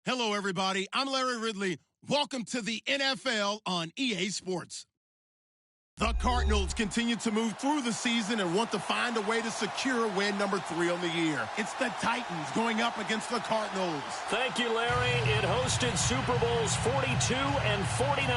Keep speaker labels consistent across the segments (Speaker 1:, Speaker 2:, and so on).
Speaker 1: Hello, everybody. I'm Larry Ridley. Welcome to the NFL on EA Sports. The Cardinals continue to move through the season and want to find a way to secure win number 3 on the year. It's the Titans going up against the Cardinals.
Speaker 2: Thank you, Larry. It hosted Super Bowls 42 and 49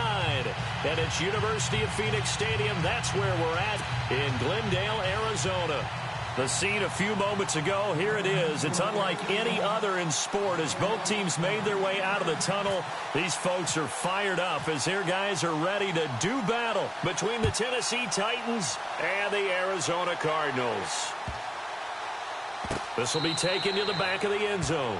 Speaker 2: at its University of Phoenix Stadium. That's where we're at in Glendale, Arizona. The scene a few moments ago, here it is. It's unlike any other in sport as both teams made their way out of the tunnel. These folks are fired up as their guys are ready to do battle between the Tennessee Titans and the Arizona Cardinals. This will be taken to the back of the end zone.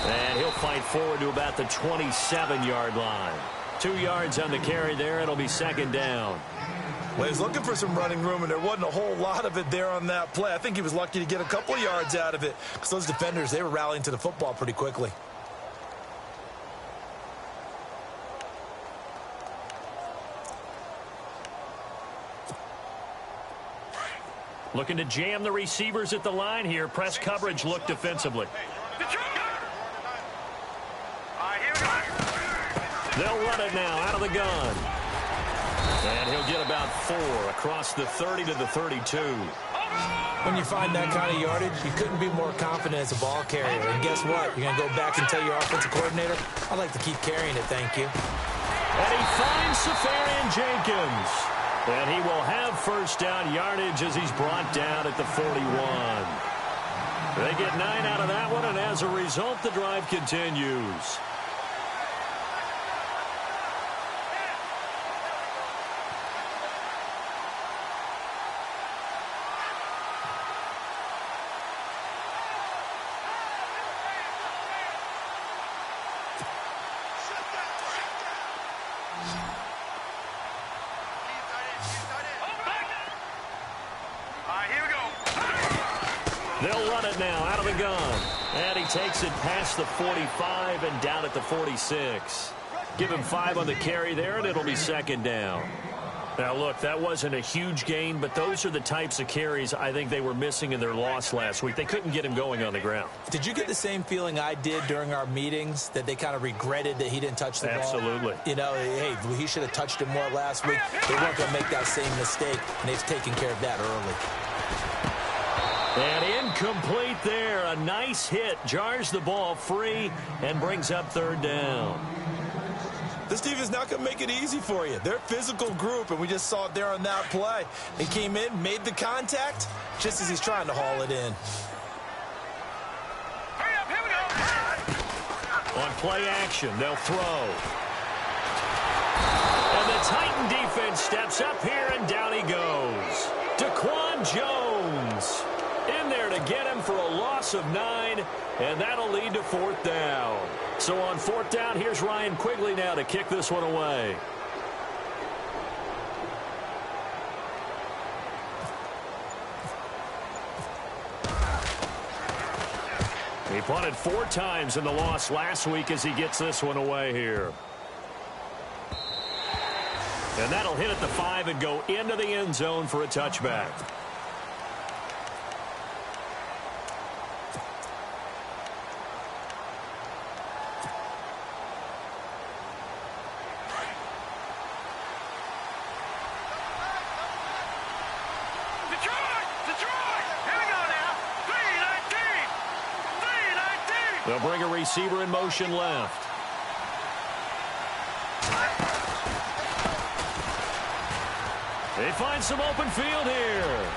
Speaker 2: And he'll fight forward to about the 27-yard line. 2 yards on the carry there. It'll be second down.
Speaker 3: Well, he was looking for some running room, and there wasn't a whole lot of it there on that play. I think he was lucky to get a couple of yards out of it because those defenders, they were rallying to the football pretty quickly.
Speaker 2: Looking to jam the receivers at the line here. Press coverage look defensively. They'll run it now out of the gun. And he'll get about 4 across the 30 to the 32.
Speaker 4: When you find that kind of yardage, you couldn't be more confident as a ball carrier. And guess what? You're going to go back and tell your offensive coordinator, I'd like to keep carrying it, thank you.
Speaker 2: And he finds Safarian Jenkins. And he will have first down yardage as he's brought down at the 41. They get 9 out of that one, and as a result, the drive continues. They'll run it now out of the gun. And he takes it past the 45 and down at the 46. Give him 5 on the carry there, and it'll be second down. Now, look, that wasn't a huge gain, but those are the types of carries I think they were missing in their loss last week. They couldn't get him going on the ground.
Speaker 4: Did you get the same feeling I did during our meetings, that they kind of regretted that he didn't touch the ball?
Speaker 2: Absolutely.
Speaker 4: You know, hey, he should have touched it more last week. They weren't going to make that same mistake, and they've taken care of that early.
Speaker 2: And incomplete there. A nice hit. Jars the ball free and brings up third down.
Speaker 3: This team is not going to make it easy for you. They're a physical group, and we just saw it there on that play. He came in, made the contact, just as he's trying to haul it in.
Speaker 5: Hurry up, here we go.
Speaker 2: On play action, they'll throw. And the Titan defense steps up here, and down he goes. Daquan Jones in there to get him for a loss of 9, and that'll lead to fourth down. So on fourth down, here's Ryan Quigley now to kick this one away. He punted 4 times in the loss last week as he gets this one away here. And that'll hit at the 5 and go into the end zone for a touchback. They'll bring a receiver in motion left. They find some open field here.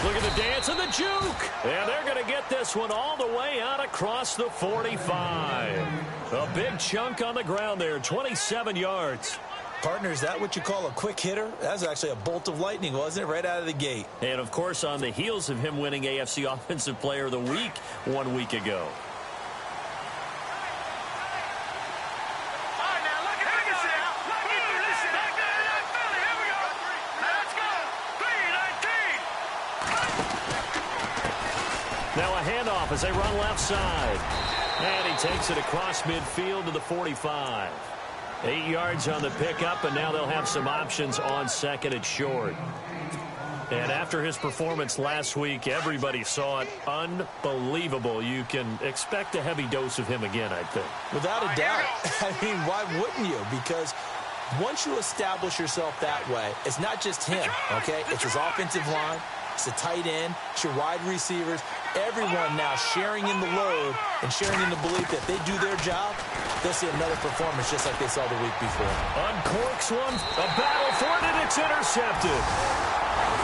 Speaker 2: Look at the dance and the juke. And they're going to get this one all the way out across the 45. A big chunk on the ground there, 27 yards.
Speaker 4: Partner, is that what you call a quick hitter? That was actually a bolt of lightning, wasn't it? Right out of the gate.
Speaker 2: And, of course, on the heels of him winning AFC Offensive Player of the Week 1 week ago. Now a handoff as they run left side. And he takes it across midfield to the 45. 8 yards on the pickup, and now they'll have some options on second and short. And after his performance last week, everybody saw it. Unbelievable. You can expect a heavy dose of him again, I think.
Speaker 3: Without a doubt. I mean, why wouldn't you? Because once you establish yourself that way, it's not just him, okay? It's his offensive line. It's the tight end. It's your wide receivers. Everyone now sharing in the load and sharing in the belief that they do their job, they'll see another performance just like they saw the week before.
Speaker 2: Uncorks one. A battle for it, and it's intercepted.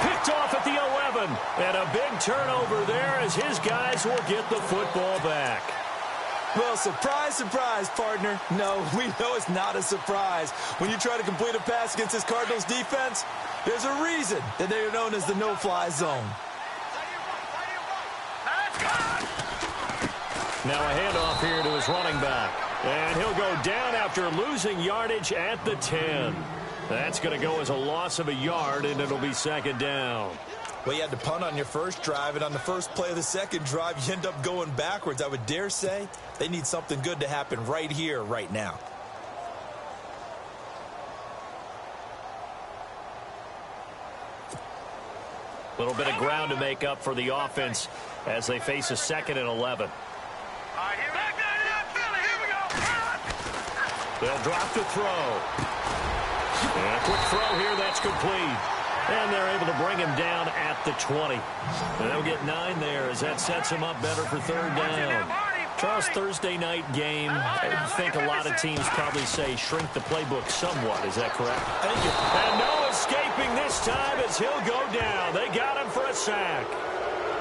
Speaker 2: Picked off at the 11. And a big turnover there as his guys will get the football back.
Speaker 3: Well, surprise, surprise, partner. No, we know it's not a surprise. When you try to complete a pass against this Cardinals defense, there's a reason that they are known as the no-fly zone.
Speaker 2: Now a handoff here to his running back. And he'll go down after losing yardage at the 10. That's going to go as a loss of a yard, and it'll be second down.
Speaker 3: Well, you had to punt on your first drive, and on the first play of the second drive, you end up going backwards. I would dare say they need something good to happen right here, right now.
Speaker 2: A little bit of ground to make up for the offense as they face a second and 11. They'll drop to throw. And a quick throw here, that's complete. And they're able to bring him down at the 20. And they'll get 9 there as that sets him up better for third down. Charles, Thursday night game, I think a lot of teams probably say shrink the playbook somewhat. Is that correct? And no escaping this time as he'll go down. They got him for a sack.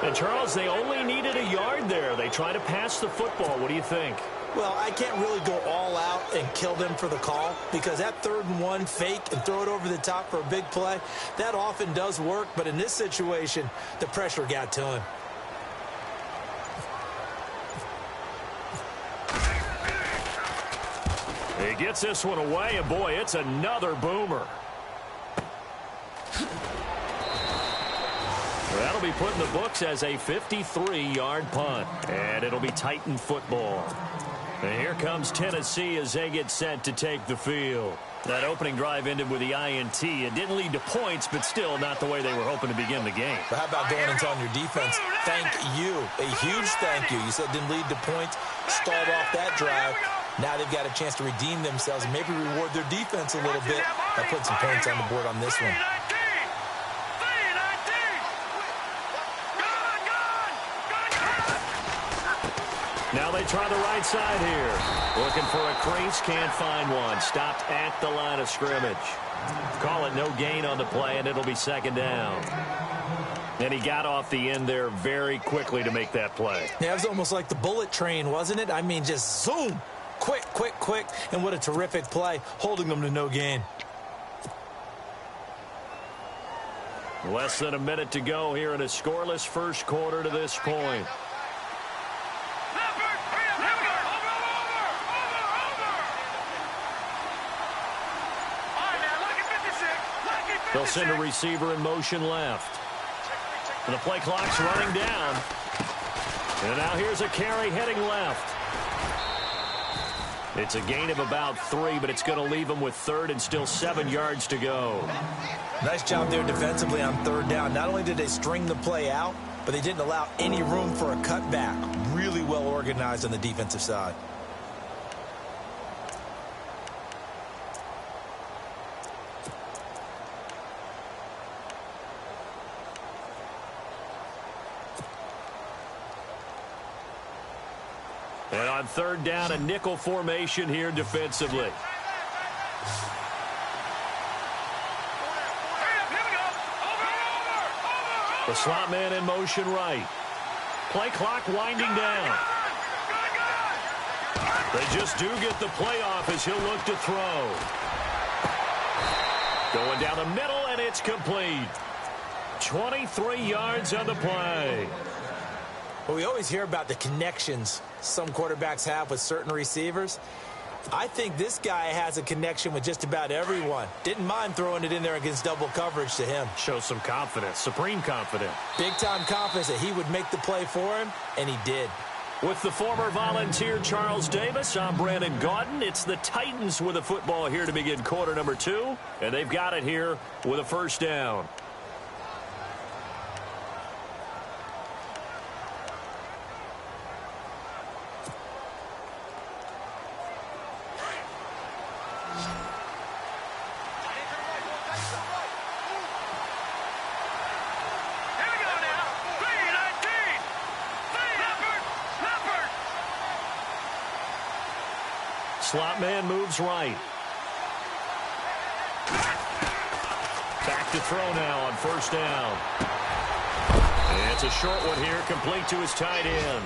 Speaker 2: And, Charles, they only needed a yard there. They try to pass the football. What do you think?
Speaker 3: Well, I can't really go all out and kill them for the call because that 3rd and 1 fake and throw it over the top for a big play, that often does work. But in this situation, the pressure got to him.
Speaker 2: He gets this one away, and boy, it's another boomer. That'll be put in the books as a 53-yard punt, and it'll be Titan football. And here comes Tennessee as they get set to take the field. That opening drive ended with the INT. It didn't lead to points, but still not the way they were hoping to begin the game.
Speaker 3: But how about going and telling your defense, thank you, a huge thank you. You said it didn't lead to points, stalled off that drive. Now they've got a chance to redeem themselves and maybe reward their defense a little bit by putting some points on the board on this one.
Speaker 2: Now they try the right side here. Looking for a crease, can't find one. Stopped at the line of scrimmage. Call it no gain on the play, and it'll be second down. And he got off the end there very quickly to make that play.
Speaker 3: Yeah, it was almost like the bullet train, wasn't it? I mean, just zoom. Quick, quick, quick. And what a terrific play, holding them to no gain.
Speaker 2: Less than a minute to go here in a scoreless first quarter to this point. They'll send a receiver in motion left. And the play clock's running down. And now here's a carry heading left. It's a gain of about 3, but it's going to leave them with 3rd and still 7 yards to go.
Speaker 3: Nice job there defensively on 3rd down. Not only did they string the play out, but they didn't allow any room for a cutback. Really well organized on the defensive side.
Speaker 2: And on 3rd down, a nickel formation here defensively. The slot man in motion right. Play clock winding down. They just do get the play off as he'll look to throw. Going down the middle, and it's complete. 23 yards on the play.
Speaker 3: Well, we always hear about the connections some quarterbacks have with certain receivers.
Speaker 4: I think this guy has a connection with just about everyone. Didn't mind throwing it in there against double coverage to him.
Speaker 2: Shows some confidence, supreme confidence.
Speaker 4: Big-time confidence that he would make the play for him, and he did.
Speaker 2: With the former Volunteer Charles Davis, I'm Brandon Gaudin. It's the Titans with a football here to begin quarter number 2, and they've got it here with a first down. Slot man moves right. Back to throw now on first down. And it's a short one here, complete to his tight end.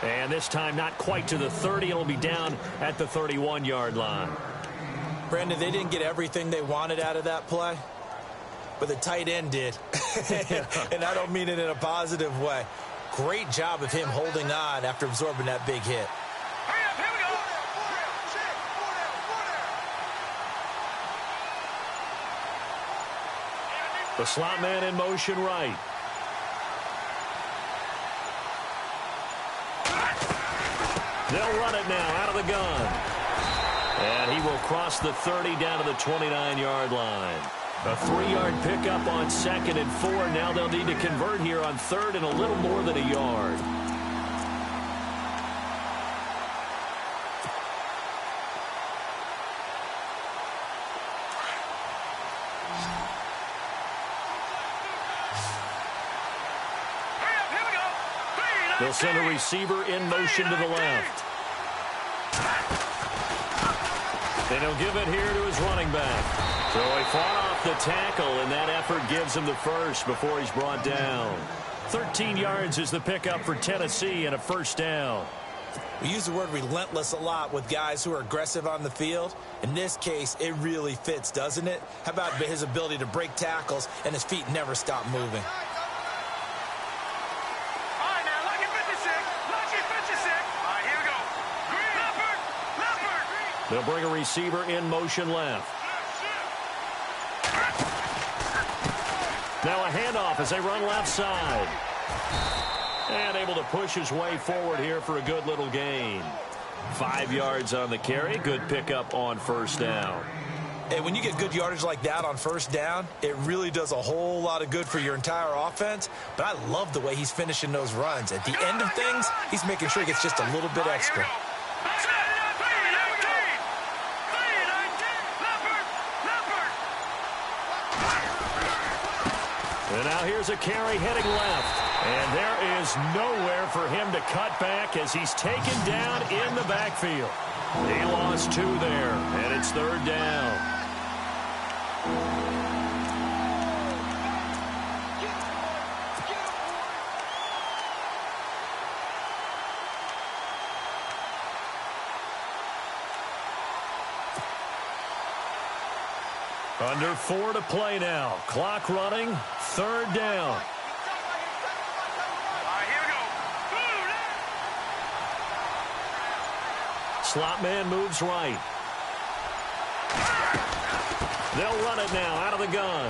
Speaker 2: And this time not quite to the 30. It'll be down at the 31-yard line.
Speaker 4: Brandon, they didn't get everything they wanted out of that play, but the tight end did. And I don't mean it in a positive way. Great job of him holding on after absorbing that big hit.
Speaker 2: The slot man in motion right. They'll run it now out of the gun. And he will cross the 30 down to the 29-yard line. A 3-yard pickup on 2nd and 4. Now they'll need to convert here on 3rd and a little more than a yard. They'll send a receiver in motion to the left. And he'll give it here to his running back. So he fought off the tackle, and that effort gives him the first before he's brought down. 13 yards is the pickup for Tennessee and a first down.
Speaker 4: We use the word relentless a lot with guys who are aggressive on the field. In this case, it really fits, doesn't it? How about his ability to break tackles and his feet never stop moving?
Speaker 2: They'll bring a receiver in motion left. Now a handoff as they run left side. And able to push his way forward here for a good little gain. 5 yards on the carry. Good pickup on first down.
Speaker 4: Hey, when you get good yardage like that on first down, it really does a whole lot of good for your entire offense. But I love the way he's finishing those runs. At the end of things, he's making sure he gets just a little bit extra.
Speaker 2: And now here's a carry heading left. And there is nowhere for him to cut back as he's taken down in the backfield. He lost 2 there, and it's 3rd down. Under 4 to play now. Clock running. 3rd down. Slot man moves right. They'll run it now out of the gun.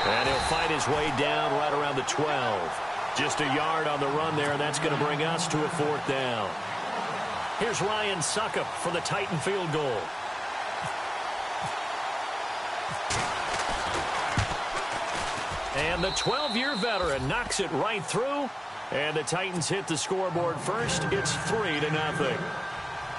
Speaker 2: And he'll find his way down right around the 12. Just a yard on the run there, and that's going to bring us to a 4th down. Here's Ryan Suckup for the Titan field goal. And the 12-year veteran knocks it right through. And the Titans hit the scoreboard first. It's 3-0.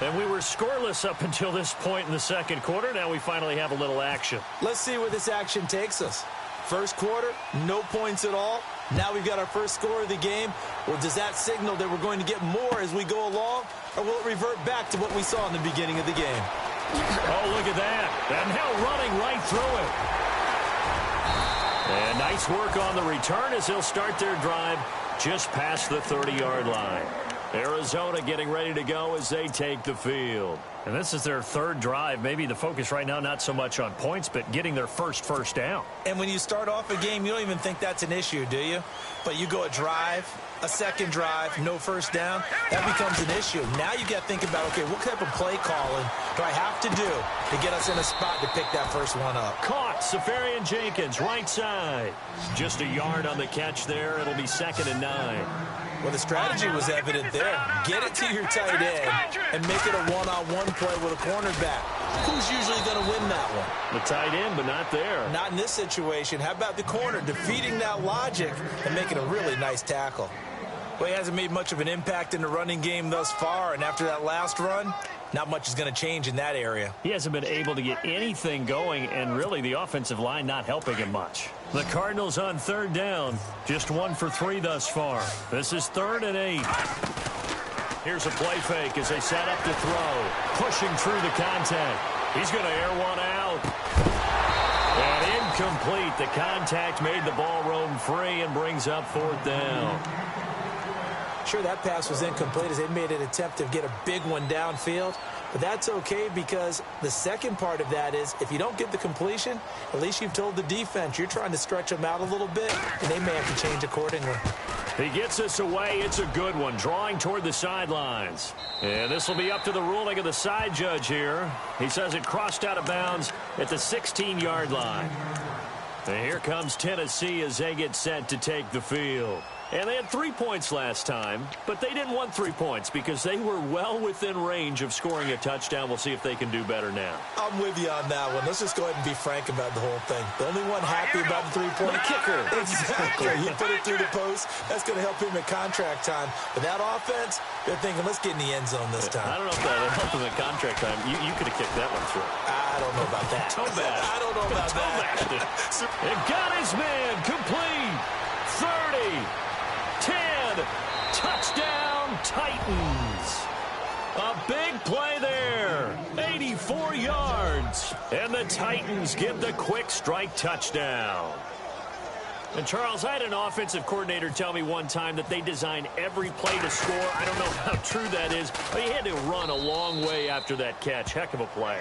Speaker 2: And we were scoreless up until this point in the second quarter. Now we finally have a little action.
Speaker 4: Let's see where this action takes us. First quarter, no points at all. Now we've got our first score of the game. Well, does that signal that we're going to get more as we go along? Or will it revert back to what we saw in the beginning of the game?
Speaker 2: Oh, look at that. And now running right through it. And nice work on the return as they'll start their drive just past the 30-yard line. Arizona getting ready to go as they take the field.
Speaker 6: And this is their third drive. Maybe the focus right now not so much on points, but getting their first down.
Speaker 4: And when you start off a game, you don't even think that's an issue, do you? But you go a drive, a second drive, no first down, that becomes an issue. Now you got to think about, okay, what type of play calling do I have to do to get us in a spot to pick that first one up?
Speaker 2: Caught, Safarian Jenkins, right side. Just a yard on the catch there. It'll be 2nd and 9.
Speaker 4: Well, the strategy was evident there. Get it to your tight end and make it a one-on-one play with a cornerback. Who's usually going to win that one?
Speaker 2: The tight end, but not there.
Speaker 4: Not in this situation. How about the corner defeating that logic and making a really nice tackle? Well, he hasn't made much of an impact in the running game thus far, and after that last run, not much is going to change in that area.
Speaker 6: He hasn't been able to get anything going, and really the offensive line not helping him much.
Speaker 2: The Cardinals on 3rd down. Just 1 for 3 thus far. This is 3rd and 8. Here's a play fake as they set up to throw. Pushing through the contact. He's going to air one out. And incomplete. The contact made the ball roam free and brings up 4th down.
Speaker 4: Sure, that pass was incomplete as they made an attempt to get a big one downfield. But that's okay because the second part of that is if you don't get the completion, at least you've told the defense you're trying to stretch them out a little bit, and they may have to change accordingly.
Speaker 2: He gets us away. It's a good one, drawing toward the sidelines. And this will be up to the ruling of the side judge here. He says it crossed out of bounds at the 16-yard line. And here comes Tennessee as they get set to take the field. And they had 3 points last time, but they didn't want 3 points because they were well within range of scoring a touchdown. We'll see if they can do better now.
Speaker 4: I'm with you on that one. Let's just go ahead and be frank about the whole thing. The only one happy about the three-point
Speaker 2: kicker.
Speaker 4: Exactly. He put it through the post. That's going to help him in contract time. But that offense, they're thinking, let's get in the end zone this time.
Speaker 2: I don't know if that helped him in contract time. You could have kicked that one through.
Speaker 4: I don't know about that.
Speaker 2: Toe bash.
Speaker 4: I don't know about that.
Speaker 2: It got his man complete. 30. 10, touchdown Titans. A big play there, 84 yards. And the Titans get the quick strike touchdown. And Charles, I had an offensive coordinator tell me one time that they design every play to score. I don't know how true that is, but he had to run a long way after that catch. Heck of a play.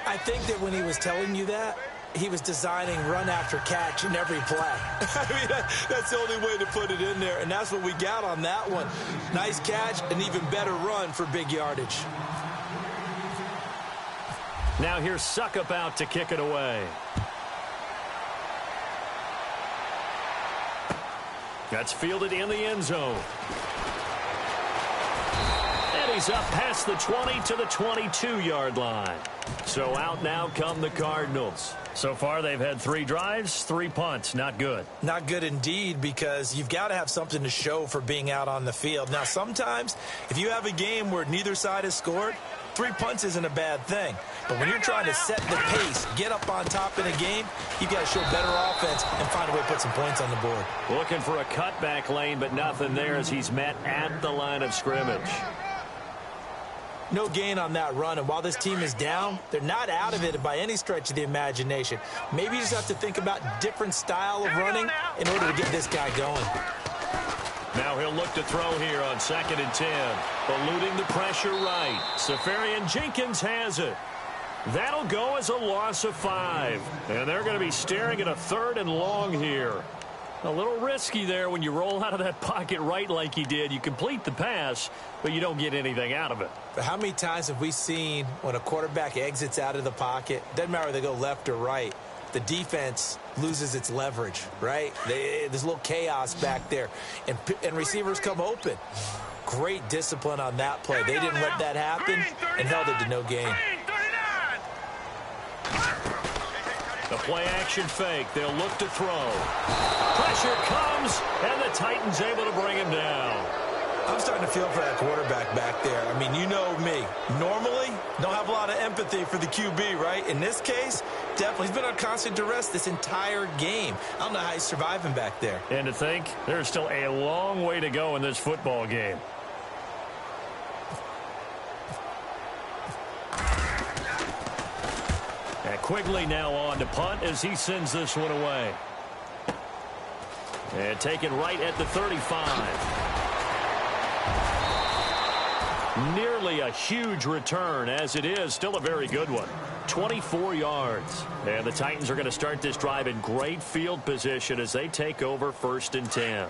Speaker 4: I think that when he was telling you that, he was designing run after catch in every play. I mean, that's the only way to put it in there, and that's what we got on that one. Nice catch, an even better run for big yardage.
Speaker 2: Now here's Suckup out to kick it away. That's fielded in the end zone. And he's up past the 20 to the 22-yard line. So out now come the Cardinals.
Speaker 6: So far, they've had 3 drives, 3 punts. Not good.
Speaker 4: Not good indeed, because you've got to have something to show for being out on the field. Now, sometimes, if you have a game where neither side has scored, 3 punts isn't a bad thing. But when you're trying to set the pace, get up on top in a game, you've got to show better offense and find a way to put some points on the board.
Speaker 2: Looking for a cutback lane, but nothing there as he's met at the line of scrimmage.
Speaker 4: No gain on that run, and while this team is down, they're not out of it by any stretch of the imagination. Maybe you just have to think about different style of running in order to get this guy going.
Speaker 2: Now he'll look to throw here on 2nd and 10. Eluding the pressure right. Safarian Jenkins has it. That'll go as a loss of 5. And they're going to be staring at a 3rd and long here. A little risky there when you roll out of that pocket right like he did. You complete the pass, but you don't get anything out of it.
Speaker 4: But how many times have we seen when a quarterback exits out of the pocket, doesn't matter whether they go left or right, the defense loses its leverage, right? There's a little chaos back there, and receivers come open. Great discipline on that play. They didn't let that happen and held it to no gain.
Speaker 2: The play-action fake. They'll look to throw. Pressure comes, and the Titans able to bring him down.
Speaker 4: I'm starting to feel for that quarterback back there. I mean, you know me. Normally, don't have a lot of empathy for the QB, right? In this case, definitely. He's been on constant duress this entire game. I don't know how he's surviving back there.
Speaker 6: And to think, there's still a long way to go in this football game.
Speaker 2: Quigley now on to punt as he sends this one away. And taken right at the 35. Nearly a huge return, as it is still a very good one. 24 yards. And the Titans are going to start this drive in great field position as they take over 1st and 10.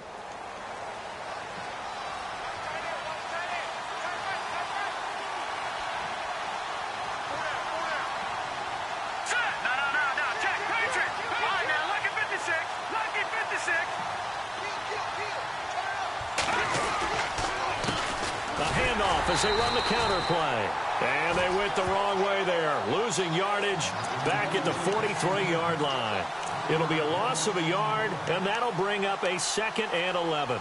Speaker 5: As they run the counter play. And they went the wrong way there. Losing yardage back at the 43-yard line. It'll be a loss of a yard, and that'll bring up a 2nd and 11.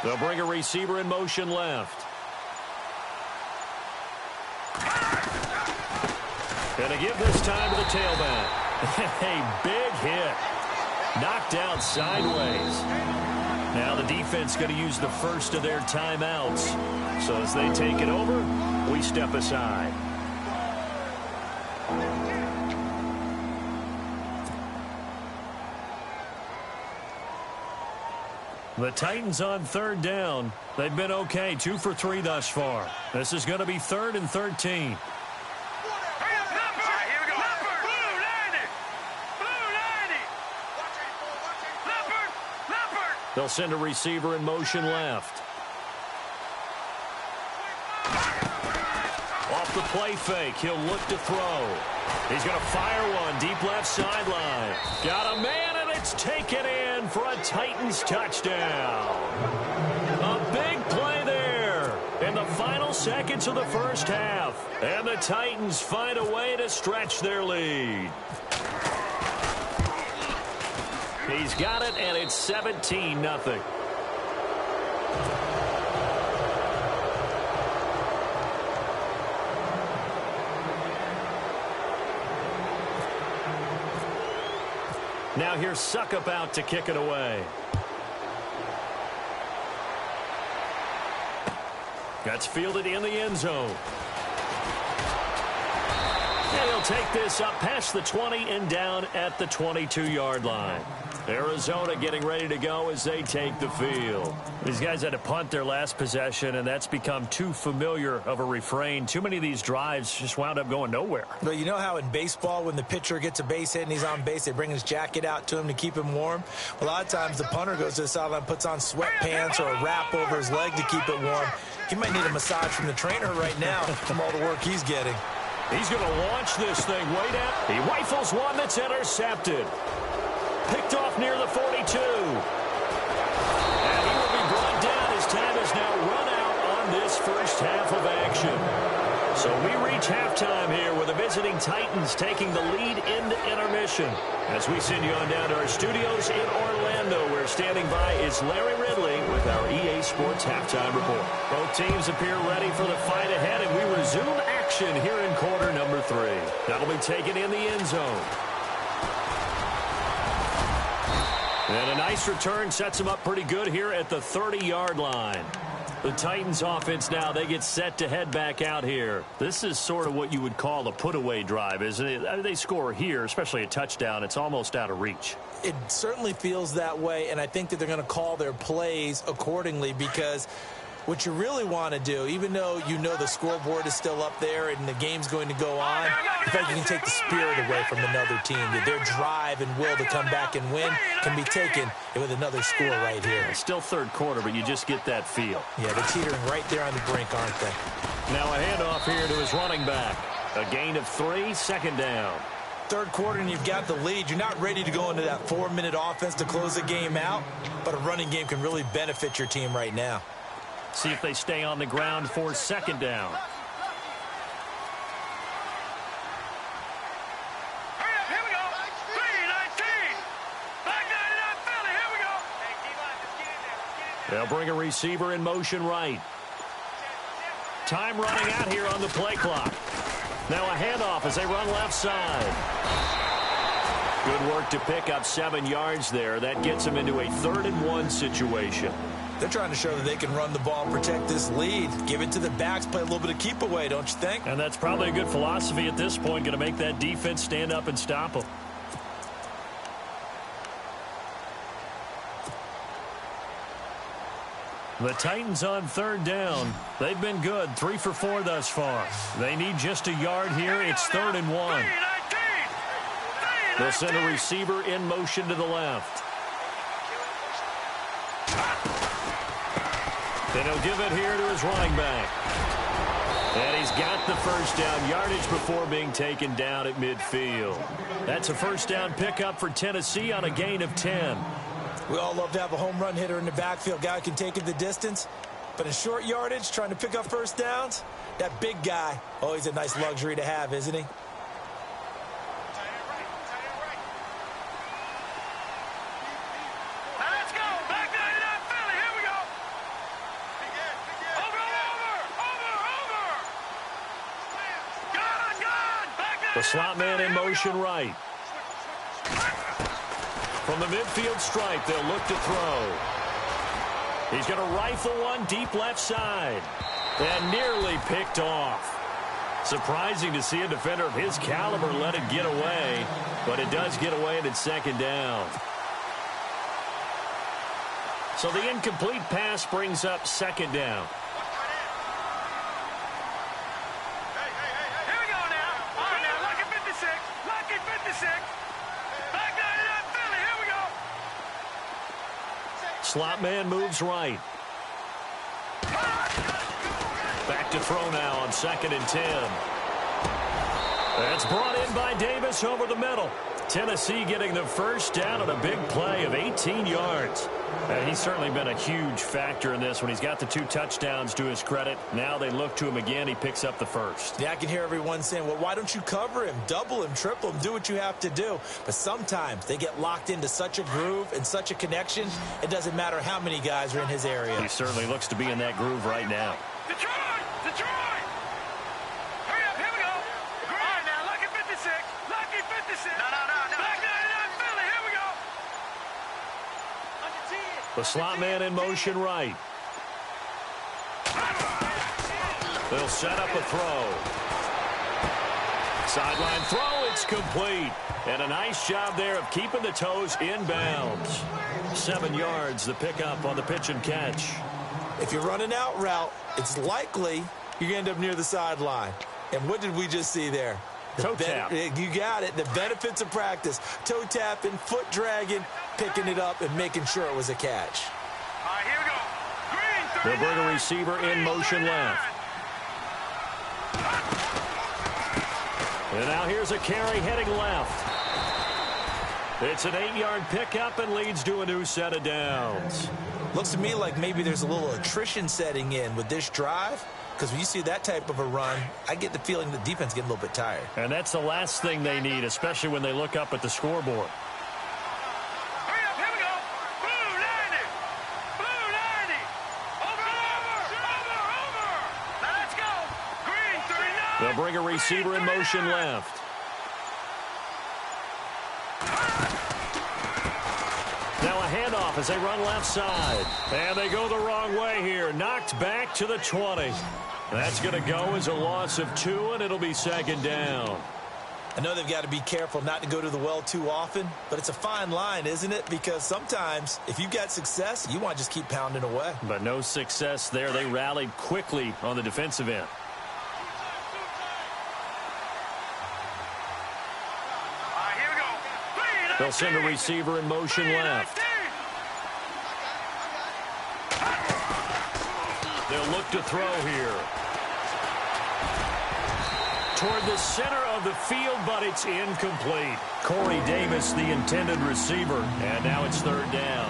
Speaker 5: They'll bring a receiver in motion left. Gonna give this time to the tailback. A big hit. Knocked down sideways. Now the defense going to use the first of their timeouts. So as they take it over, we step aside. The Titans on 3rd down. They've been okay, 2 for 3 thus far. This is going to be 3rd and 13. They'll send a receiver in motion left. Off the play fake, he'll look to throw. He's going to fire one deep left sideline. Got a man, and it's taken in for a Titans touchdown. A big play there in the final seconds of the first half. And the Titans find a way to stretch their lead. He's got it, and it's 17-0. Now here's Suckup out to kick it away. That's fielded in the end zone. And he'll take this up past the 20 and down at the 22-yard line. Arizona getting ready to go as they take the field. These guys had to punt their last possession, and that's become too familiar of a refrain. Too many of these drives just wound up going nowhere.
Speaker 3: But you know how in baseball, when the pitcher gets a base hit and he's on base, they bring his jacket out to him to keep him warm? A lot of times the punter goes to the sideline, puts on sweatpants or a wrap over his leg to keep it warm. He might need a massage from the trainer right now from all the work he's getting.
Speaker 2: He's going to launch this thing way down. He rifles one that's intercepted. Picked off near the 42. And he will be brought down. His time has now run out on this first half of action. So we reach halftime here with the visiting Titans taking the lead into intermission. As we send you on down to our studios in Orlando, where standing by is Larry Ridley with our EA Sports Halftime Report. Both teams appear ready for the fight ahead, and we resume action here in quarter number 3. That'll be taken in the end zone. And a nice return sets them up pretty good here at the 30-yard line. The Titans offense now, they get set to head back out here. This is sort of what you would call a put-away drive, isn't it? I mean, they score here, especially a touchdown. It's almost out of reach.
Speaker 3: It certainly feels that way, and I think that they're going to call their plays accordingly, because what you really want to do, even though you know the scoreboard is still up there and the game's going to go on, in fact, you can take the spirit away from another team. That their drive and will to come back and win can be taken with another score right here.
Speaker 2: It's still third quarter, but you just get that feel.
Speaker 3: Yeah, they're teetering right there on the brink, aren't they?
Speaker 2: Now a handoff here to his running back. A gain of 3, second down.
Speaker 3: Third quarter and you've got the lead. You're not ready to go into that 4-minute offense to close the game out, but a running game can really benefit your team right now.
Speaker 2: See if they stay on the ground for second down.
Speaker 5: Here we go. 3-19. Back 99 Philly. Here we go.
Speaker 2: They'll bring a receiver in motion right. Time running out here on the play clock. Now a handoff as they run left side. Good work to pick up 7 yards there. That gets them into a 3rd-and-1 situation.
Speaker 3: They're trying to show that they can run the ball and protect this lead. Give it to the backs, play a little bit of keep away, don't you think?
Speaker 6: And that's probably a good philosophy at this point, going to make that defense stand up and stop them. The Titans on 3rd down. They've been good, 3 for 4 thus far. They need just a yard here. It's 3rd-and-1. They'll send a receiver in motion to the left. Then he'll give it here to his running back. And he's got the first down yardage before being taken down at midfield. That's a first down pickup for Tennessee on a gain of 10.
Speaker 3: We all love to have a home run hitter in the backfield. Guy who can take it the distance. But in short yardage, trying to pick up first downs, that big guy, always a nice luxury to have, isn't he?
Speaker 2: The slot man in motion right. From the midfield stripe, they'll look to throw. He's going to rifle one deep left side. And nearly picked off. Surprising to see a defender of his caliber let it get away. But it does get away and it's 2nd down. So the incomplete pass brings up 2nd down. Slot man moves right. Back to throw now on 2nd and 10. That's brought in by Davis over the middle. Tennessee getting the first down on a big play of 18 yards. And he's certainly been a huge factor in this when he's got the 2 touchdowns to his credit. Now they look to him again. He picks up the first.
Speaker 3: Yeah, I can hear everyone saying, well, why don't you cover him, double him, triple him, do what you have to do. But sometimes they get locked into such a groove and such a connection, it doesn't matter how many guys are in his area.
Speaker 2: He certainly looks to be in that groove right now.
Speaker 7: Detroit! Detroit! Hurry up, here we go. All right, now, lucky 56. Lucky 56. No. Back 99, Philly, here we go.
Speaker 2: The slot man in motion right. They'll set up a throw. Sideline throw, it's complete. And a nice job there of keeping the toes inbounds. 7 yards, the pickup on the pitch and catch.
Speaker 3: If you're running out route, it's likely you end up near the sideline. And what did we just see there?
Speaker 2: Toe tap.
Speaker 3: You got it. The benefits of practice. Toe tapping, foot dragging, picking it up, and making sure it was a catch.
Speaker 7: All right, here we go. Green,
Speaker 2: They'll bring a receiver in motion left. And now here's a carry heading left. It's an 8-yard pickup and leads to a new set of downs.
Speaker 3: Looks to me like maybe there's a little attrition setting in with this drive. Because when you see that type of a run, I get the feeling the defense getting a little bit tired.
Speaker 6: And that's the last thing they need, especially when they look up at the scoreboard.
Speaker 7: hurry up, here we go. Blue 90. Blue 90. Over. Now let's go. Green 39.
Speaker 2: They'll bring a receiver in motion left. Now a handoff as they run left side. And they go the wrong way here. Knocked back to the 20. That's going to go as a loss of 2, and it'll be 2nd down.
Speaker 3: I know they've got to be careful not to go to the well too often, but it's a fine line, isn't it? Because sometimes if you've got success, you want to just keep pounding away.
Speaker 6: But no success there. They rallied quickly on the defensive end.
Speaker 7: All right, here we go.
Speaker 2: They'll send a receiver in motion left. They'll look to throw here. Toward the center of the field, but it's incomplete. Corey Davis, the intended receiver, and now it's 3rd down.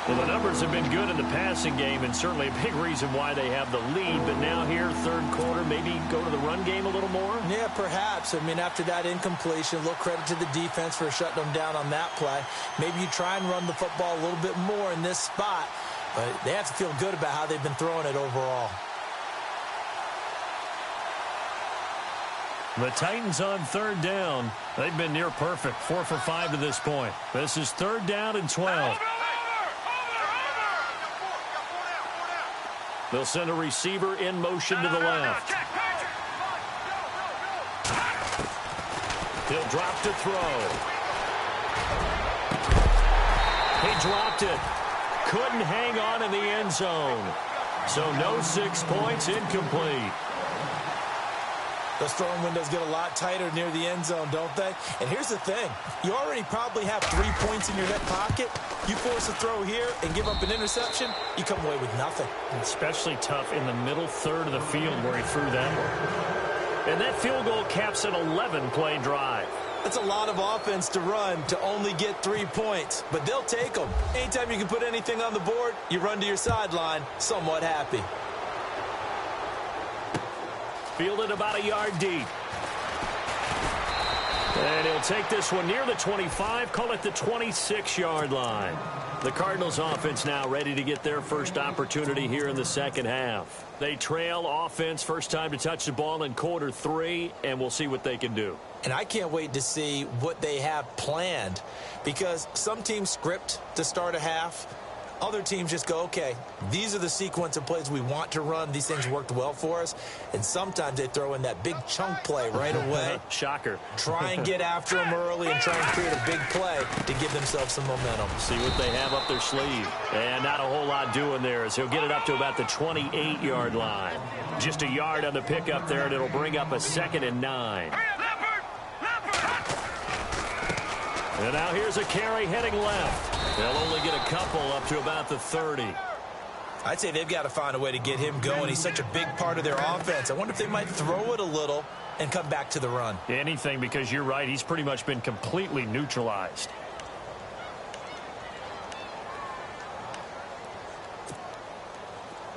Speaker 2: Well, the numbers have been good in the passing game, and certainly a big reason why they have the lead. But now here, 3rd quarter, maybe go to the run game a little more?
Speaker 3: Yeah, perhaps. I mean, after that incompletion, a little credit to the defense for shutting them down on that play. Maybe you try and run the football a little bit more in this spot, but they have to feel good about how they've been throwing it overall.
Speaker 2: The Titans on third down. They've been near perfect, 4 for 5 to this point. This is third down and 12. They'll send a receiver in motion to the left. He'll drop to throw. He dropped it. Couldn't hang on in the end zone. So no 6 points, incomplete.
Speaker 3: Those throwing windows get a lot tighter near the end zone, don't they? And here's the thing. You already probably have 3 points in your hip pocket. You force a throw here and give up an interception, you come away with nothing.
Speaker 2: Especially tough in the middle third of the field where he threw that one. And that field goal caps an 11-play drive.
Speaker 3: That's a lot of offense to run to only get 3 points, but they'll take them. Anytime you can put anything on the board, you run to your sideline somewhat happy.
Speaker 2: Fielded about a yard deep. And he'll take this one near the 25, call it the 26-yard line. The Cardinals offense now ready to get their first opportunity here in the second half. They trail offense first time to touch the ball in quarter 3, and we'll see what they can do.
Speaker 3: And I can't wait to see what they have planned, because some teams script to start a half. Other teams just go, okay, these are the sequence of plays we want to run. These things worked well for us. And sometimes they throw in that big chunk play right away.
Speaker 2: Shocker.
Speaker 3: Try and get after them early and try and create a big play to give themselves some momentum.
Speaker 2: See what they have up their sleeve. And not a whole lot doing there as he'll get it up to about the 28-yard line. Just a yard on the pickup there, and it'll bring up a 2nd and 9. And now here's a carry heading left. They'll only get a couple up to about the 30.
Speaker 3: I'd say they've got to find a way to get him going. He's such a big part of their offense. I wonder if they might throw it a little and come back to the run.
Speaker 2: Anything, because you're right. He's pretty much been completely neutralized.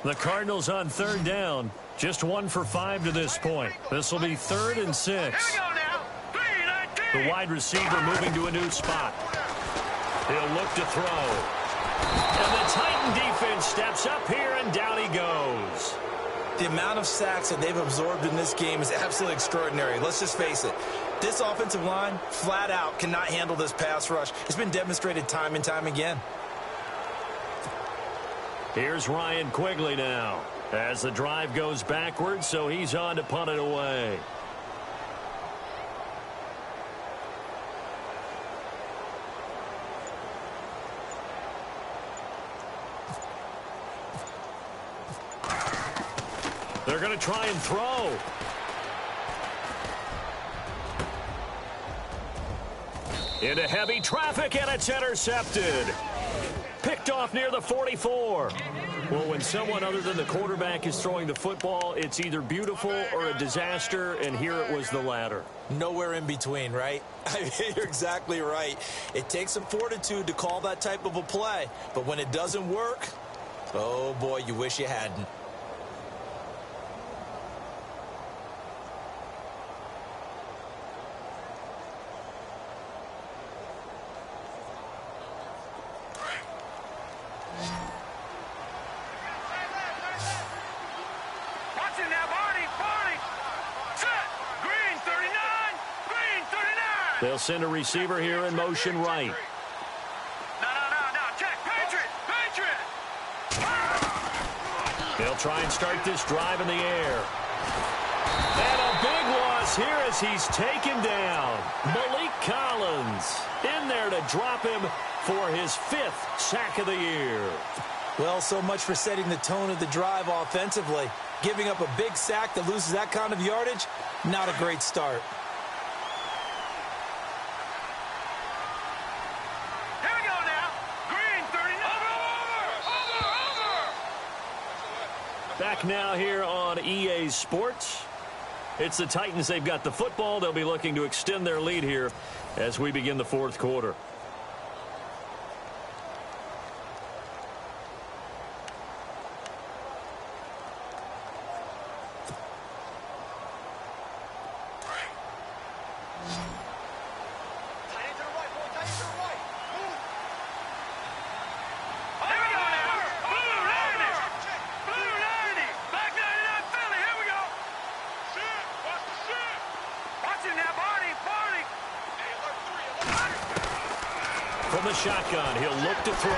Speaker 2: The Cardinals on third down. Just 1 for 5 to this point. This will be 3rd and 6. The wide receiver moving to a new spot. He'll look to throw. And the Titan defense steps up here, and down he goes.
Speaker 3: The amount of sacks that they've absorbed in this game is absolutely extraordinary. Let's just face it. This offensive line, flat out, cannot handle this pass rush. It's been demonstrated time and time again.
Speaker 2: Here's Ryan Quigley now as the drive goes backwards, so he's on to punt it away. They're going to try and throw. Into heavy traffic, and it's intercepted. Picked off near the 44. Well, when someone other than the quarterback is throwing the football, it's either beautiful or a disaster, and here it was the latter.
Speaker 3: Nowhere in between, right? I mean, you're exactly right. It takes some fortitude to call that type of a play, but when it doesn't work, oh boy, you wish you hadn't.
Speaker 2: They'll send a receiver here in motion right.
Speaker 7: No. Check. Patriot.
Speaker 2: They'll try and start this drive in the air. And a big loss here as he's taken down. Malik Collins in there to drop him for his 5th sack of the year.
Speaker 3: Well, so much for setting the tone of the drive offensively. Giving up a big sack that loses that kind of yardage, not a great start.
Speaker 2: Back now here on EA Sports. It's the Titans. They've got the football. They'll be looking to extend their lead here as we begin the 4th quarter. from the shotgun. He'll look to throw.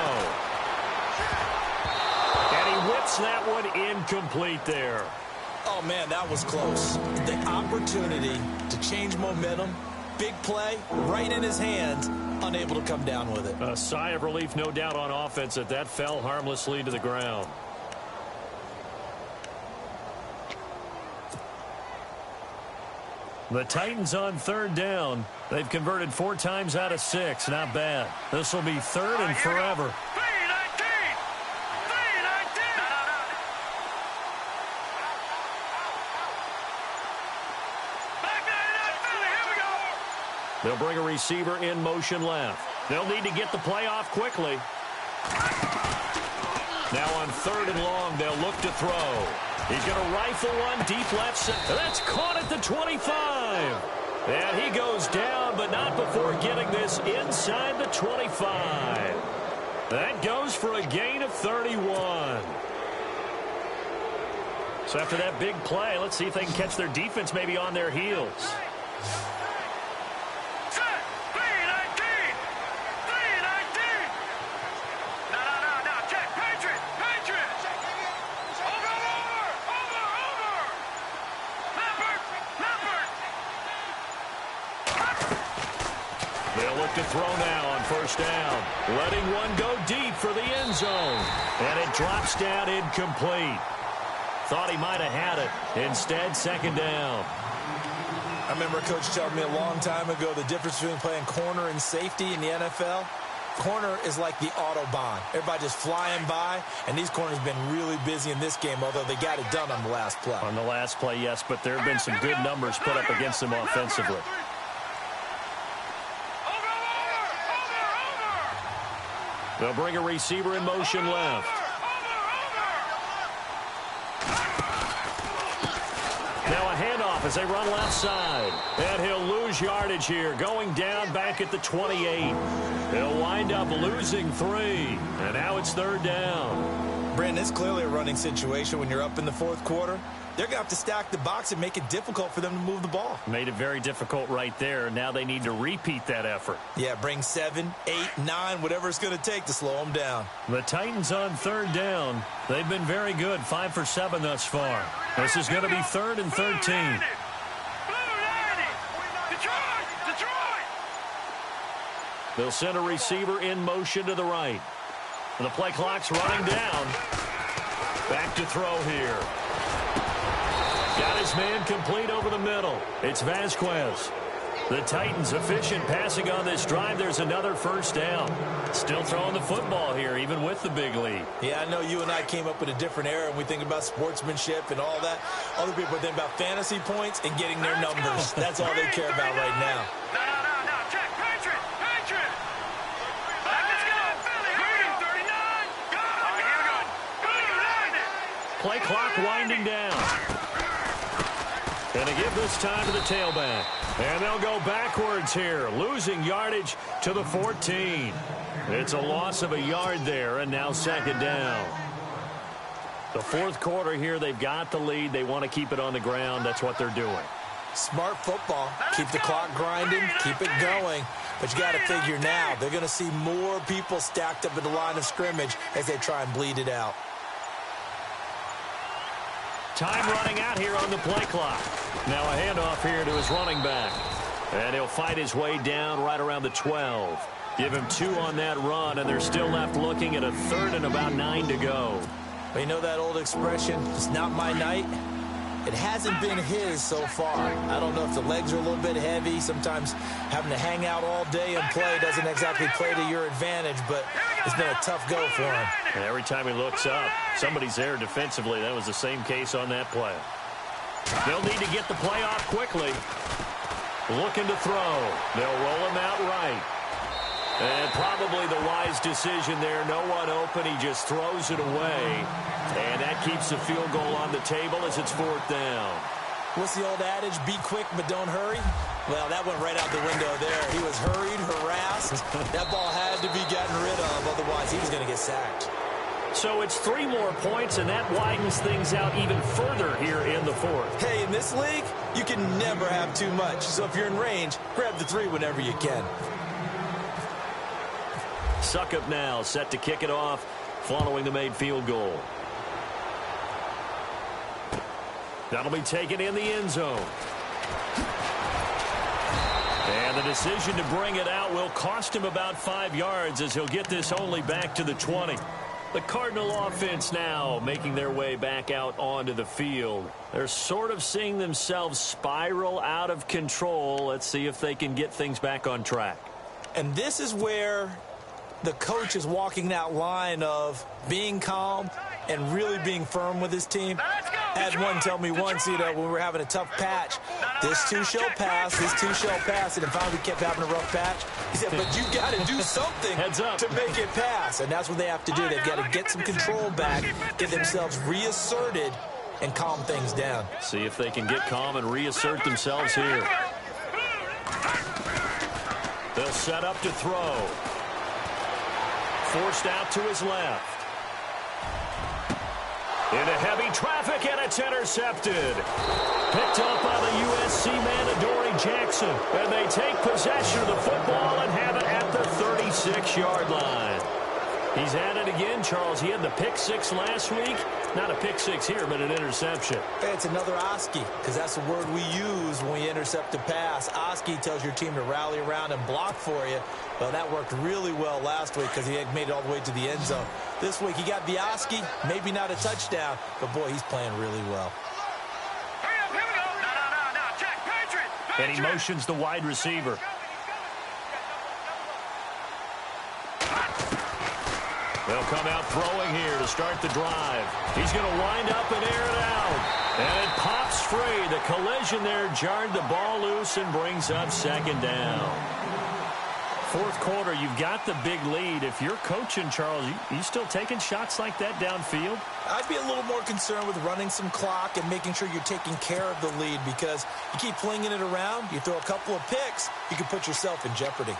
Speaker 2: And he whips that one incomplete there.
Speaker 3: Oh, man, that was close. The opportunity to change momentum, big play, right in his hands, unable to come down with it.
Speaker 2: A sigh of relief, no doubt, on offense that fell harmlessly to the ground. The Titans on third down. They've converted 4 times out of 6. Not bad. This will be third and forever. They'll bring a receiver in motion left. They'll need to get the play off quickly. Now on third and long, they'll look to throw. He's going to rifle one deep left side. That's caught at the 25. And he goes down, but not before getting this inside the 25. That goes for a gain of 31. So after that big play, let's see if they can catch their defense maybe on their heels. To throw now on first down. Letting one go deep for the end zone. And it drops down incomplete. Thought he might have had it. Instead, second down.
Speaker 3: I remember a coach telling me a long time ago the difference between playing corner and safety in the NFL. Corner is like the Autobahn. Everybody just flying by, and these corners have been really busy in this game, although they got it done on the last play.
Speaker 2: On the last play, yes, but there have been some good numbers put up against them offensively. They'll bring a receiver in motion left. Now a handoff as they run left side. And he'll lose yardage here, going down back at the 28. He'll wind up losing 3. And now it's third down.
Speaker 3: Brandon, it's clearly a running situation when you're up in the fourth quarter. They're going to have to stack the box and make it difficult for them to move the ball.
Speaker 2: Made it very difficult right there. Now they need to repeat that effort.
Speaker 3: Yeah, bring 7, 8, 9, whatever it's going to take to slow them down.
Speaker 2: The Titans on third down. They've been very good, 5 for 7 thus far. This is going to be third and 13. They'll send a receiver in motion to the right. And the play clock's running down. Back to throw here. Got his man complete over the middle. It's Vasquez. The Titans efficient passing on this drive. There's another first down. Still throwing the football here, even with the big lead.
Speaker 3: Yeah, I know you and I came up with a different era, and we think about sportsmanship and all that. Other people think about fantasy points and getting their numbers. That's all they care about right now.
Speaker 7: No. Check. Patriot. Let's go. Green 39. Go.
Speaker 2: Play clock winding down. And they give this time to the tailback. And they'll go backwards here, losing yardage to the 14. It's a loss of a yard there, and now second down. The fourth quarter here, they've got the lead. They want to keep it on the ground. That's what they're doing.
Speaker 3: Smart football. Keep the clock grinding. Keep it going. But you got to figure now, they're going to see more people stacked up at the line of scrimmage as they try and bleed it out.
Speaker 2: Time running out here on the play clock. Now a handoff here to his running back. And he'll fight his way down right around the 12. Give him 2 on that run, and they're still left looking at a third and about 9 to go.
Speaker 3: Well, you know that old expression, it's not my night? It hasn't been his so far. I don't know if the legs are a little bit heavy. Sometimes having to hang out all day and play doesn't exactly play to your advantage, but it's been a tough go for him.
Speaker 2: And every time he looks up, somebody's there defensively. That was the same case on that play. They'll need to get the play off quickly. Looking to throw. They'll roll him out right. And probably the wise decision there. No one open. He just throws it away. And that keeps the field goal on the table as it's fourth down.
Speaker 3: What's the old adage? Be quick, but don't hurry. Well, that went right out the window there. He was hurried, harassed. That ball had to be gotten rid of. Otherwise, he was going to get sacked.
Speaker 2: So it's 3 more points, and that widens things out even further here in the fourth.
Speaker 3: Hey, in this league, you can never have too much. So if you're in range, grab the 3 whenever you can.
Speaker 2: Suckup now set to kick it off following the made field goal. That'll be taken in the end zone. And the decision to bring it out will cost him about 5 yards as he'll get this only back to the 20. The Cardinal offense now making their way back out onto the field. They're sort of seeing themselves spiral out of control. Let's see if they can get things back on track.
Speaker 3: And this is where the coach is walking that line of being calm and really being firm with his team. I had one tell me once, when we were having a tough patch, this too shall pass, this too shall pass, and finally we kept having a rough patch. He said, but you've got to do something to make it pass, and that's what they have to do. They've got to get some control back, get themselves reasserted, and calm things down.
Speaker 2: See if they can get calm and reassert themselves here. They'll set up to throw. Forced out to his left. Into heavy traffic, and it's intercepted. Picked up by the USC man, Adoree Jackson. And they take possession of the football and have it at the 36-yard line. He's at it again, Charles. He had the pick six last week. Not a pick six here, but an interception.
Speaker 3: Hey, it's another Oski, because that's the word we use when we intercept a pass. Oski tells your team to rally around and block for you. Well, that worked really well last week because he had made it all the way to the end zone. This week, he got the Oski, maybe not a touchdown, but, boy, he's playing really well.
Speaker 7: Hurry up, here we go. No, check, Patriot.
Speaker 2: And he motions the wide receiver. They'll come out throwing here to start the drive. He's going to wind up and air it out. And it pops free. The collision there jarred the ball loose and brings up second down. Fourth quarter, you've got the big lead. If you're coaching, Charles, you still taking shots like that downfield?
Speaker 3: I'd be a little more concerned with running some clock and making sure you're taking care of the lead, because you keep flinging it around, you throw a couple of picks, you can put yourself in jeopardy.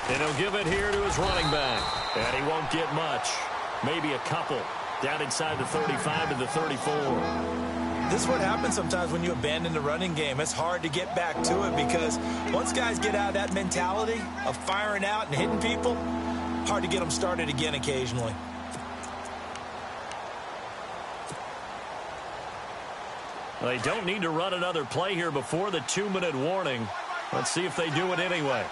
Speaker 2: And he'll give it here to his running back. And he won't get much. Maybe a couple. Down inside the 35 to the 34.
Speaker 3: This is what happens sometimes when you abandon the running game. It's hard to get back to it because once guys get out of that mentality of firing out and hitting people, hard to get them started again occasionally.
Speaker 2: They don't need to run another play here before the 2-minute warning. Let's see if they do it anyway.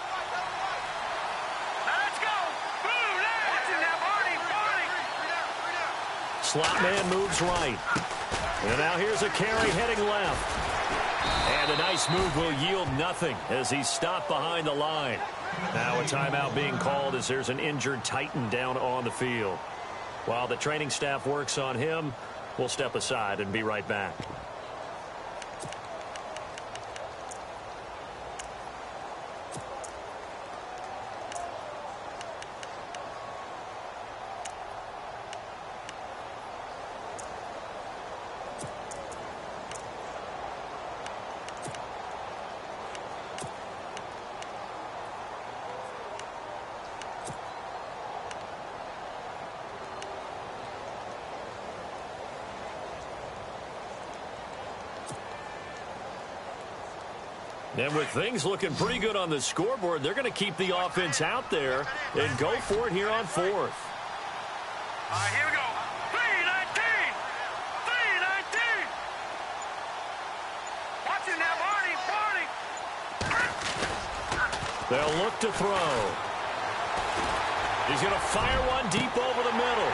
Speaker 2: Slot man moves right. And now here's a carry heading left. And a nice move will yield nothing as he's stopped behind the line. Now a timeout being called as there's an injured Titan down on the field. While the training staff works on him, we'll step aside and be right back. And with things looking pretty good on the scoreboard, they're going to keep the offense out there and go for it here on fourth.
Speaker 7: All right, here we go. 3-19. 3-19. Watch it now, Barney.
Speaker 2: They'll look to throw. He's going to fire one deep over the middle.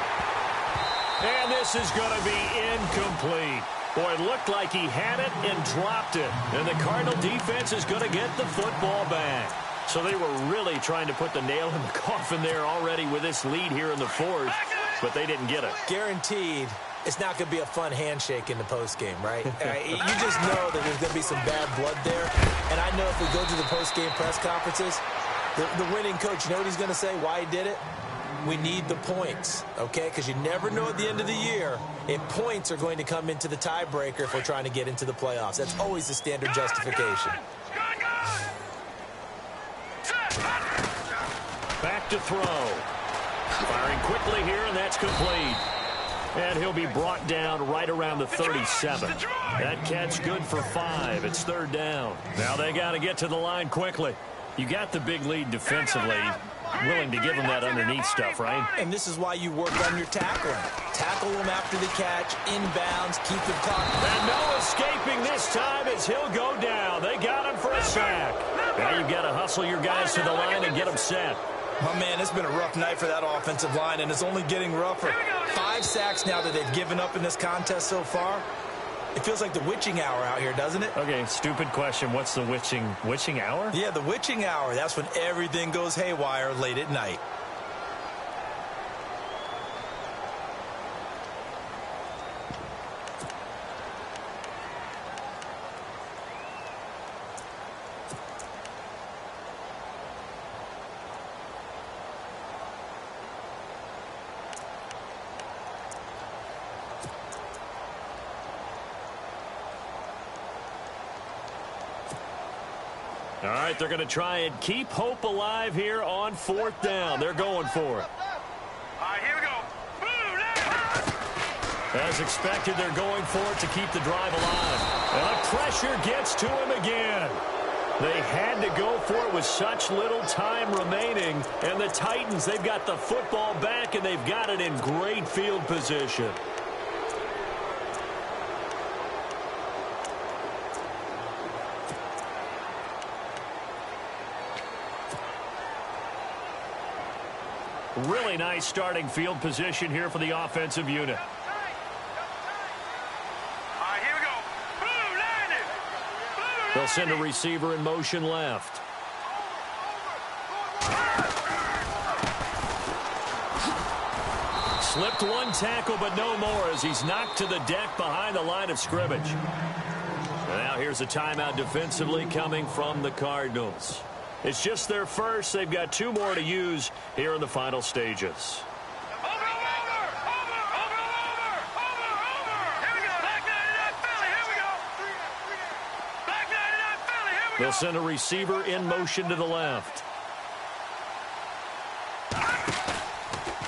Speaker 2: And this is going to be incomplete. Boy, it looked like he had it and dropped it. And the Cardinal defense is going to get the football back. So they were really trying to put the nail in the coffin there already with this lead here in the fourth, but they didn't get it.
Speaker 3: Guaranteed, it's not going to be a fun handshake in the postgame, right? You just know that there's going to be some bad blood there. And I know if we go to the postgame press conferences, the winning coach, you know what he's going to say, why he did it? We need the points, okay? Because you never know at the end of the year if points are going to come into the tiebreaker if we're trying to get into the playoffs. That's always the standard justification.
Speaker 2: Back to throw. Firing quickly here, and that's complete. And he'll be brought down right around the 37. That catch good for 5. It's 3rd down. Now they got to get to the line quickly. You got the big lead defensively. Willing to give them that underneath stuff, right?
Speaker 3: And this is why you work on your tackling. Tackle them after the catch, inbounds, keep the clock.
Speaker 2: And no escaping this time as he'll go down. They got him for a sack. Now you've got to hustle your guys to the line and get them set.
Speaker 3: My man, it's been a rough night for that offensive line, and it's only getting rougher. 5 sacks now that they've given up in this contest so far. It feels like the witching hour out here, doesn't it?
Speaker 2: Okay, stupid question. What's the witching hour?
Speaker 3: Yeah, the witching hour. That's when everything goes haywire late at night.
Speaker 2: All right, they're going to try and keep hope alive here on 4th down. They're going for it.
Speaker 7: All right, here we go. Boom,
Speaker 2: As expected, they're going for it to keep the drive alive. And the pressure gets to him again. They had to go for it with such little time remaining. And the Titans, they've got the football back, and they've got it in great field position. Really nice starting field position here for the offensive unit.
Speaker 7: All right, here we go. Boom, landed. Boom,
Speaker 2: They'll send a receiver in motion left. Slipped one tackle, but no more as he's knocked to the deck behind the line of scrimmage. And now here's a timeout defensively coming from the Cardinals. It's just their first. They've got 2 more to use here in the final stages.
Speaker 7: Over. Here we go. Back 99 Philly. Here we go. Back 99 Philly. Here we go.
Speaker 2: They'll send a receiver in motion to the left.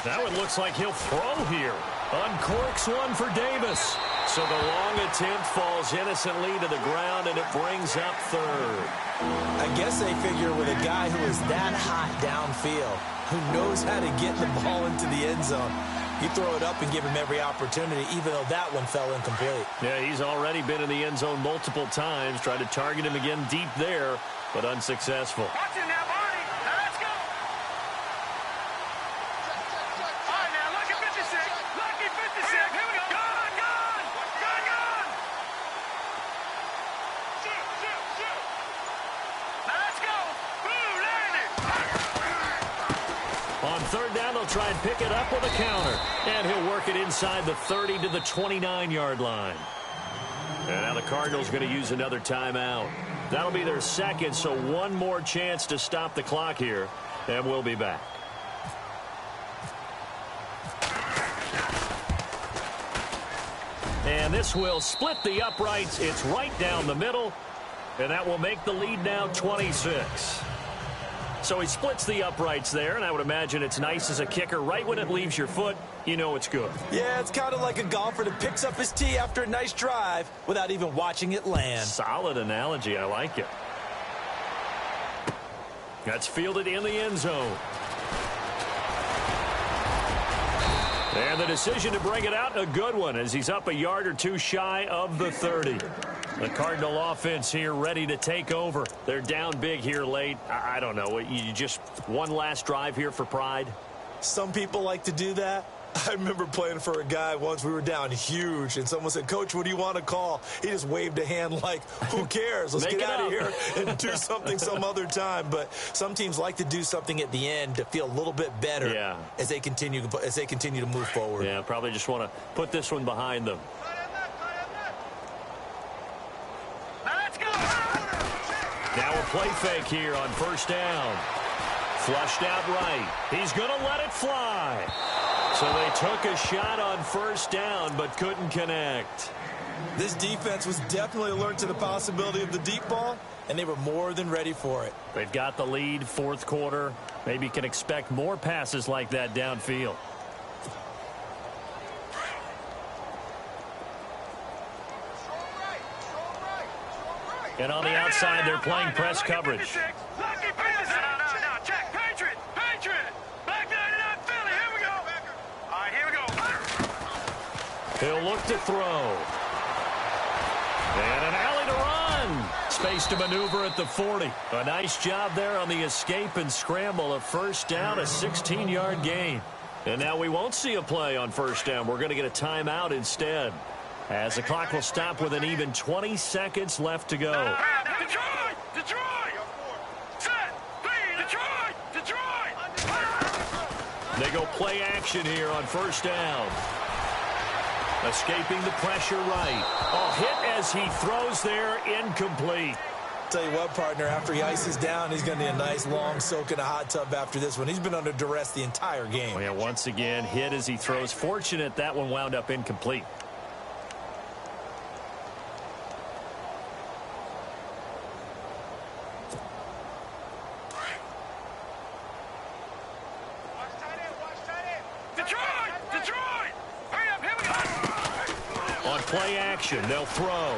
Speaker 2: That one looks like he'll throw here. Uncorks one for Davis. So the long attempt falls innocently to the ground, and it brings up 3rd.
Speaker 3: I guess they figure with a guy who is that hot downfield, who knows how to get the ball into the end zone, you throw it up and give him every opportunity, even though that one fell incomplete.
Speaker 2: Yeah, he's already been in the end zone multiple times. Tried to target him again deep there, but unsuccessful.
Speaker 7: Watch it now, Barney. Now let's go. All right, now, lucky 56. Lucky 56. Here we go. Gone. Shoot. Now let's go. Boom, landed.
Speaker 2: On 3rd down, they'll try and pick it up with a counter. And he'll work it inside the 30 to the 29-yard line. And now the Cardinals going to use another timeout. That'll be their second, so one more chance to stop the clock here. And we'll be back. And this will split the uprights. It's right down the middle. And that will make the lead now 26. So he splits the uprights there, and I would imagine it's nice as a kicker. Right when it leaves your foot, you know it's good.
Speaker 3: Yeah, it's kind of like a golfer that picks up his tee after a nice drive without even watching it land.
Speaker 2: Solid analogy. I like it. That's fielded in the end zone. And the decision to bring it out, a good one, as he's up a yard or 2 shy of the 30. The Cardinal offense here ready to take over. They're down big here late. I don't know. You just one last drive here for pride?
Speaker 3: Some people like to do that. I remember playing for a guy once. We were down huge, and someone said, "Coach, what do you want to call?" He just waved a hand like, who cares? Let's get out of here and do something some other time. But some teams like to do something at the end to feel a little bit better as they continue to move forward.
Speaker 2: Yeah, probably just want to put this one behind them. Now a play fake here on 1st down. Flushed out right. He's going to let it fly. So they took a shot on 1st down but couldn't connect.
Speaker 4: This defense was definitely alert to the possibility of the deep ball, and they were more than ready for it.
Speaker 2: They've got the lead, fourth quarter. Maybe you can expect more passes like that downfield. And on the outside, they're playing press coverage.
Speaker 7: Check. Patriot. Back 99, Philly. Here we go. All right, here we go.
Speaker 2: He'll look to throw. And an alley to run. Space to maneuver at the 40. A nice job there on the escape and scramble. A first down, a 16-yard gain. And now we won't see a play on first down. We're going to get a timeout instead, as the clock will stop with an even 20 seconds left to go.
Speaker 7: Detroit! Set! Detroit!
Speaker 2: They go play action here on first down. Escaping the pressure right. Oh, hit as he throws there, incomplete.
Speaker 4: Tell you what, partner, after he ices down, he's going to need a nice long soak in a hot tub after this one. He's been under duress the entire game.
Speaker 2: Oh, yeah, once again, hit as he throws. Fortunate that one wound up incomplete.
Speaker 7: Detroit! Hurry up, here we go!
Speaker 2: On play action, they'll throw.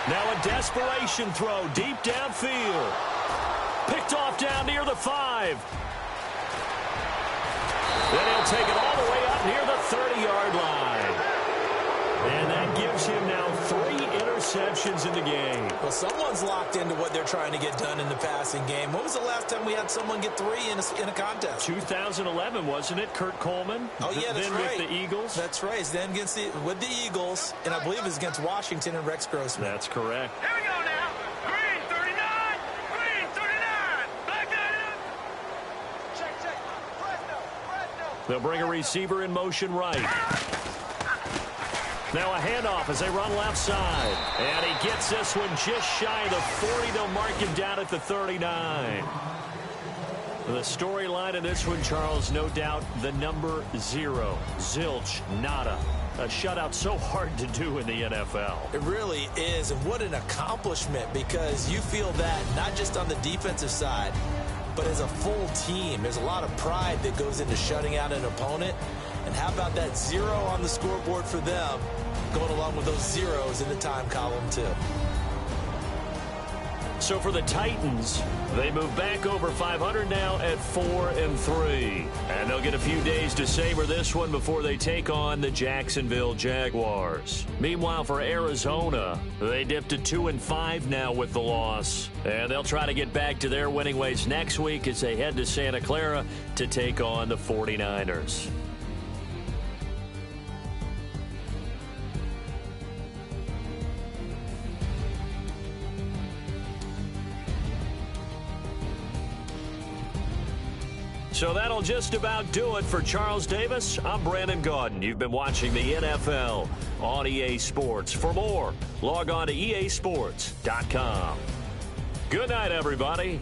Speaker 2: Now a desperation throw deep downfield. Picked off down near the 5. Then he'll take it all the way up near the 30-yard line. And that gives him now 3 interceptions in the game.
Speaker 4: Well, someone's locked into what they're trying to get done in the passing game. When was the last time we had someone get 3 in a contest?
Speaker 2: 2011, wasn't it? Kurt Coleman.
Speaker 4: Oh, yeah, that's
Speaker 2: then
Speaker 4: right.
Speaker 2: With the Eagles.
Speaker 4: That's right. Then with the Eagles, and I believe it was against Washington and Rex Grossman.
Speaker 2: That's correct.
Speaker 7: Here we go now. Green 39. Black 99. Check. Fresno.
Speaker 2: They'll bring a receiver in motion right. Now a handoff as they run left side. And he gets this one just shy of the 40. They'll mark him down at the 39. The storyline in this one, Charles, no doubt the number 0. Zilch, nada. A shutout so hard to do in the NFL.
Speaker 4: It really is, and what an accomplishment, because you feel that not just on the defensive side, but as a full team. There's a lot of pride that goes into shutting out an opponent. And how about that 0 on the scoreboard for them, going along with those zeros in the time column, too.
Speaker 2: So for the Titans, they move back over 500 now at 4-3. And they'll get a few days to savor this one before they take on the Jacksonville Jaguars. Meanwhile, for Arizona, they dipped to 2-5 now with the loss. And they'll try to get back to their winning ways next week as they head to Santa Clara to take on the 49ers. So that'll just about do it for Charles Davis. I'm Brandon Gaudin. You've been watching the NFL on EA Sports. For more, log on to easports.com. Good night, everybody.